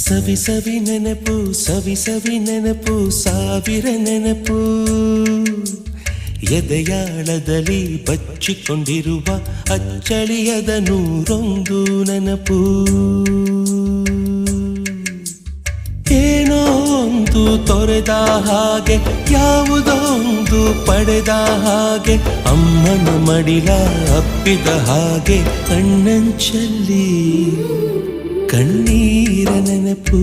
ಸವಿ ಸವಿ ನೆನಪು ಸವಿ ಸವಿ ನೆನಪು ಸಾವಿರ ನೆನಪು ಎದೆಯಾಳದಲ್ಲಿ ಬಚ್ಚಿಕೊಂಡಿರುವ ಅಚ್ಚಳಿಯದ ನೂರೊಂದು ನೆನಪು ಏನೋ ಒಂದು ತೊರೆದ ಹಾಗೆ ಯಾವುದೋ ಒಂದು ಪಡೆದ ಹಾಗೆ ಅಮ್ಮನ ಮಡಿಲ ಅಪ್ಪಿದ ಹಾಗೆ ಕಣ್ಣಂಚಲ್ಲಿ ಕಣ್ಣೀರ ನೆನಪು